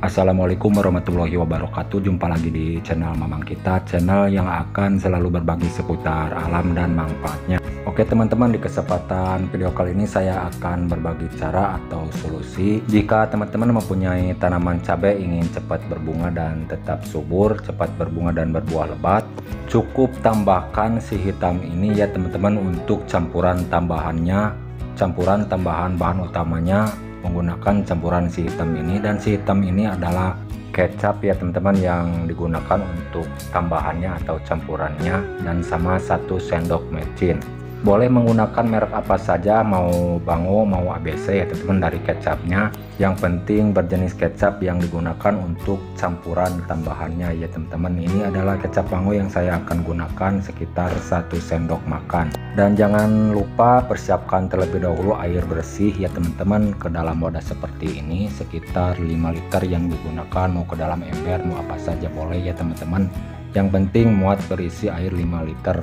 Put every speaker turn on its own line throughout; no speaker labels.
Assalamualaikum warahmatullahi wabarakatuh. Jumpa lagi di channel Mamang Kita, channel yang akan selalu berbagi seputar alam dan manfaatnya. Oke teman-teman, di kesempatan video kali ini saya akan berbagi cara atau solusi jika teman-teman mempunyai tanaman cabai ingin cepat berbunga dan tetap subur, cepat berbunga dan berbuah lebat. Cukup tambahkan si hitam ini ya teman-teman untuk campuran tambahannya, campuran tambahan bahan utamanya menggunakan campuran si hitam ini, dan si hitam ini adalah kecap ya teman-teman yang digunakan untuk tambahannya atau campurannya, dan sama 1 sendok mecin. Boleh menggunakan merek apa saja, mau Bango mau ABC ya teman-teman dari kecapnya, yang penting berjenis kecap yang digunakan untuk campuran tambahannya ya teman-teman. Ini adalah kecap Bango yang saya akan gunakan sekitar 1 sendok makan. Dan jangan lupa persiapkan terlebih dahulu air bersih ya teman-teman ke dalam wadah seperti ini, sekitar 5 liter yang digunakan, mau ke dalam ember mau apa saja boleh ya teman-teman, yang penting muat berisi air 5 liter.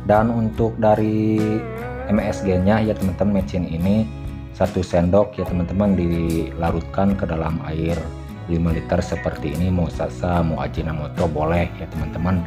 Dan untuk dari MSG nya ya teman-teman, mecin ini 1 sendok ya teman-teman dilarutkan ke dalam air 5 liter seperti ini, mau Sasa mau Ajinomoto boleh ya teman-teman,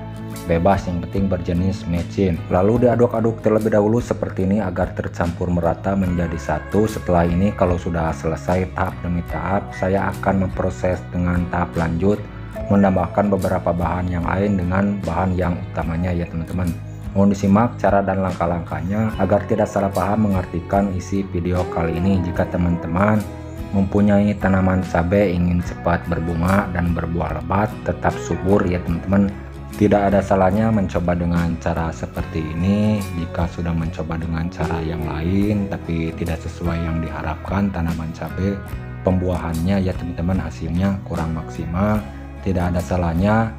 bebas yang penting berjenis mecin. Lalu diaduk-aduk terlebih dahulu seperti ini agar tercampur merata menjadi satu. Setelah ini kalau sudah selesai tahap demi tahap, saya akan memproses dengan tahap lanjut, menambahkan beberapa bahan yang lain dengan bahan yang utamanya ya teman-teman. Mohon disimak cara dan langkah-langkahnya agar tidak salah paham mengartikan isi video kali ini. Jika teman-teman mempunyai tanaman cabai ingin cepat berbunga dan berbuah lebat, tetap subur ya teman-teman, tidak ada salahnya mencoba dengan cara seperti ini. Jika sudah mencoba dengan cara yang lain tapi tidak sesuai yang diharapkan, tanaman cabai pembuahannya ya teman-teman hasilnya kurang maksimal, tidak ada salahnya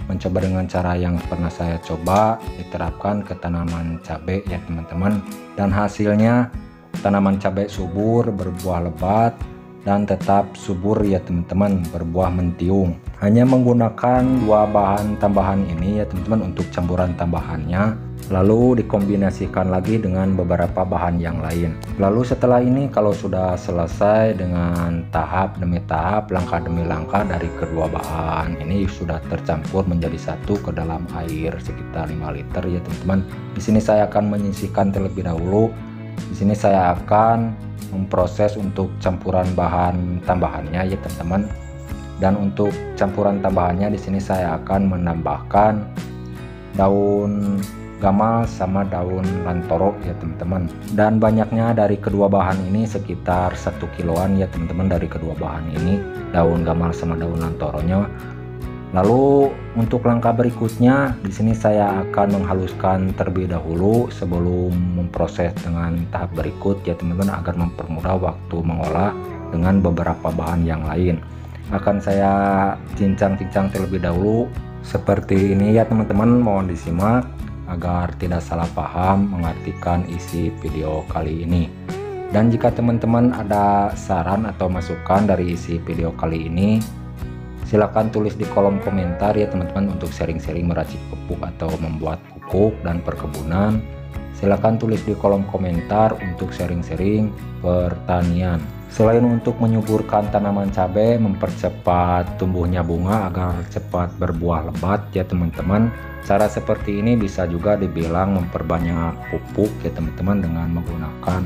mencoba dengan cara yang pernah saya coba diterapkan ke tanaman cabai ya teman-teman, dan hasilnya tanaman cabai subur, berbuah lebat, dan tetap subur ya teman-teman, berbuah mentiung. Hanya menggunakan 2 bahan tambahan ini ya teman-teman untuk campuran tambahannya, lalu dikombinasikan lagi dengan beberapa bahan yang lain. Lalu setelah ini kalau sudah selesai dengan tahap demi tahap, langkah demi langkah dari kedua bahan ini sudah tercampur menjadi satu ke dalam air sekitar 5 liter ya teman-teman. Di sini saya akan menyisihkan terlebih dahulu. Di sini saya akan memproses untuk campuran bahan tambahannya ya teman-teman. Dan untuk campuran tambahannya di sini saya akan menambahkan daun gamal sama daun lantoro ya teman-teman. Dan banyaknya dari kedua bahan ini sekitar 1 kiloan ya teman-teman, dari kedua bahan ini, daun gamal sama daun lantoronya. Lalu untuk langkah berikutnya di sini saya akan menghaluskan terlebih dahulu sebelum memproses dengan tahap berikut ya teman-teman, agar mempermudah waktu mengolah dengan beberapa bahan yang lain. Akan saya cincang-cincang terlebih dahulu seperti ini ya teman-teman, mohon disimak agar tidak salah paham mengartikan isi video kali ini. Dan jika teman-teman ada saran atau masukan dari isi video kali ini, silahkan tulis di kolom komentar ya teman-teman. Untuk sharing-sharing meracik pupuk atau membuat pupuk dan perkebunan, silahkan tulis di kolom komentar untuk sharing-sharing pertanian. Selain untuk menyuburkan tanaman cabai, mempercepat tumbuhnya bunga agar cepat berbuah lebat ya teman-teman, cara seperti ini bisa juga dibilang memperbanyak pupuk ya teman-teman, dengan menggunakan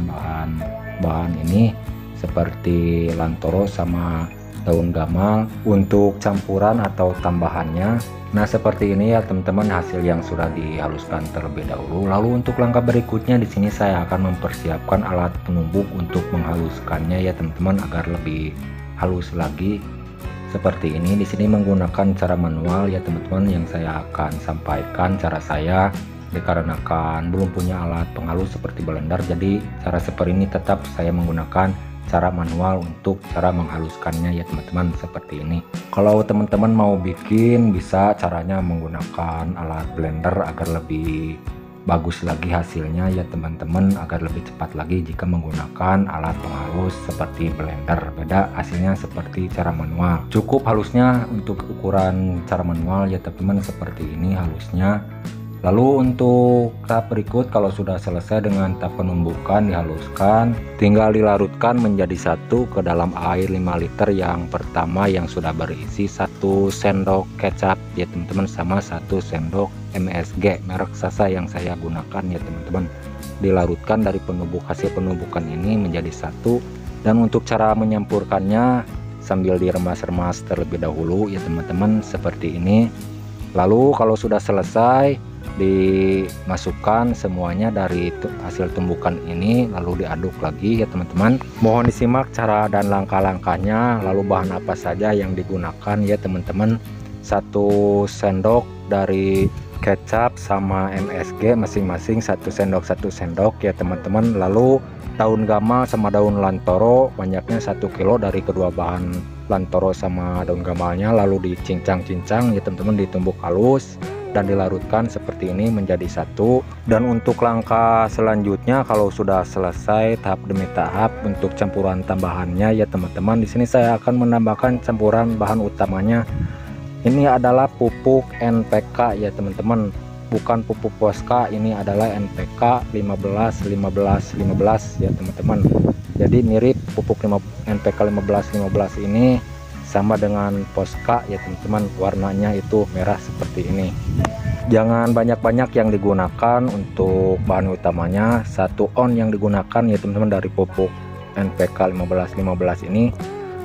bahan ini seperti lantoro sama daun gamal untuk campuran atau tambahannya. Nah seperti ini ya teman-teman hasil yang sudah dihaluskan terlebih dahulu. Lalu untuk langkah berikutnya di sini saya akan mempersiapkan alat penumbuk untuk menghaluskannya ya teman-teman, agar lebih halus lagi seperti ini. Di sini menggunakan cara manual ya teman-teman, yang saya akan sampaikan cara saya dikarenakan belum punya alat penghalus seperti blender, jadi cara seperti ini tetap saya menggunakan cara manual untuk cara menghaluskannya ya teman-teman, seperti ini. Kalau teman-teman mau bikin bisa caranya menggunakan alat blender agar lebih bagus lagi hasilnya ya teman-teman, agar lebih cepat lagi jika menggunakan alat penghalus seperti blender. Beda hasilnya seperti cara manual. Cukup halusnya untuk ukuran cara manual ya teman-teman, seperti ini halusnya. Lalu untuk tahap berikut, kalau sudah selesai dengan tahap penumbukan, dihaluskan, tinggal dilarutkan menjadi satu ke dalam air 5 liter yang pertama yang sudah berisi 1 sendok kecap ya teman-teman, sama 1 sendok MSG merek Sasa yang saya gunakan ya teman-teman. Dilarutkan dari hasil penumbukan ini menjadi satu, dan untuk cara menyampurkannya sambil diremas-remas terlebih dahulu ya teman-teman, seperti ini. Lalu kalau sudah selesai, dimasukkan semuanya dari hasil tumbukan ini, lalu diaduk lagi ya teman-teman. Mohon disimak cara dan langkah-langkahnya, lalu bahan apa saja yang digunakan ya teman-teman. 1 sendok dari kecap sama MSG masing-masing 1 sendok ya teman-teman. Lalu daun gamal sama daun lantoro banyaknya 1 kilo dari kedua bahan lantoro sama daun gamalnya, lalu dicincang-cincang ya teman-teman, ditumbuk halus dan dilarutkan seperti ini menjadi satu. Dan untuk langkah selanjutnya, kalau sudah selesai tahap demi tahap untuk campuran tambahannya ya teman-teman, di sini saya akan menambahkan campuran bahan utamanya. Ini adalah pupuk NPK ya teman-teman, bukan pupuk Posca. Ini adalah NPK 15-15-15 ya teman-teman. Jadi mirip pupuk NPK 15-15 ini sama dengan Posca ya teman-teman, warnanya itu merah seperti ini. Jangan banyak-banyak yang digunakan untuk bahan utamanya, 1 on yang digunakan ya teman-teman dari pupuk NPK 15-15 ini.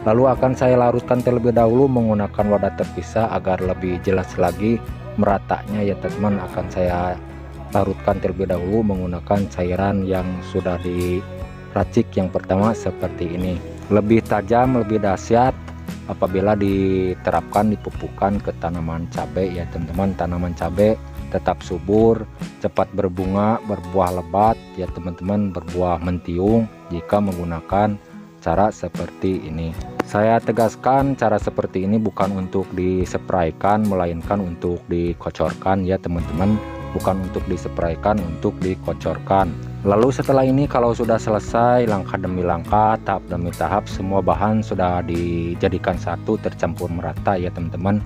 Lalu akan saya larutkan terlebih dahulu menggunakan wadah terpisah agar lebih jelas lagi meratanya ya teman-teman. Akan saya larutkan terlebih dahulu menggunakan cairan yang sudah diracik yang pertama seperti ini. Lebih tajam, lebih dahsyat apabila diterapkan dipupukan ke tanaman cabai ya teman-teman. Tanaman cabai tetap subur, cepat berbunga, berbuah lebat ya teman-teman, berbuah mentiung jika menggunakan cara seperti ini. Saya tegaskan, cara seperti ini bukan untuk dispraykan melainkan untuk dikocorkan ya teman-teman, bukan untuk dispraykan, untuk dikocorkan. Lalu setelah ini kalau sudah selesai langkah demi langkah, tahap demi tahap, semua bahan sudah dijadikan satu, tercampur merata ya teman-teman.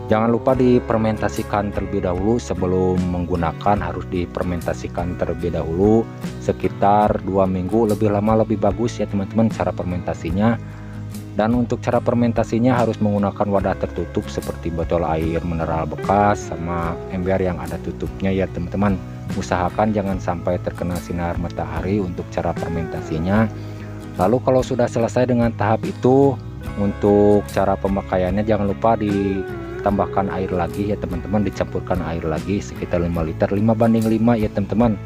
Jangan lupa difermentasikan terlebih dahulu sebelum menggunakan, harus difermentasikan terlebih dahulu sekitar 2 minggu, lebih lama lebih bagus ya teman-teman cara fermentasinya. Dan untuk cara fermentasinya harus menggunakan wadah tertutup seperti botol air mineral bekas sama ember yang ada tutupnya ya teman-teman. Usahakan jangan sampai terkena sinar matahari untuk cara fermentasinya. Lalu kalau sudah selesai dengan tahap itu, untuk cara pemakaiannya jangan lupa ditambahkan air lagi ya teman-teman, dicampurkan air lagi sekitar 5 liter, 5:5 ya teman-teman.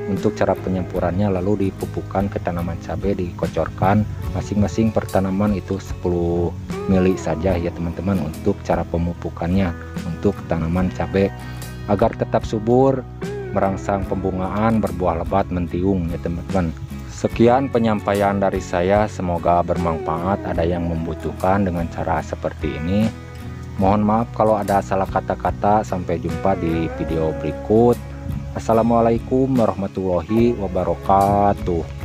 Untuk cara penyampurannya, lalu dipupukkan ke tanaman cabai, dikocorkan masing-masing per tanaman itu 10 mili saja ya teman-teman untuk cara pemupukannya untuk tanaman cabai agar tetap subur, merangsang pembungaan, berbuah lebat, mentiung ya teman-teman. Sekian penyampaian dari saya, semoga bermanfaat. Ada yang membutuhkan dengan cara seperti ini. Mohon maaf kalau ada salah kata-kata. Sampai jumpa di video berikut. Assalamualaikum warahmatullahi wabarakatuh.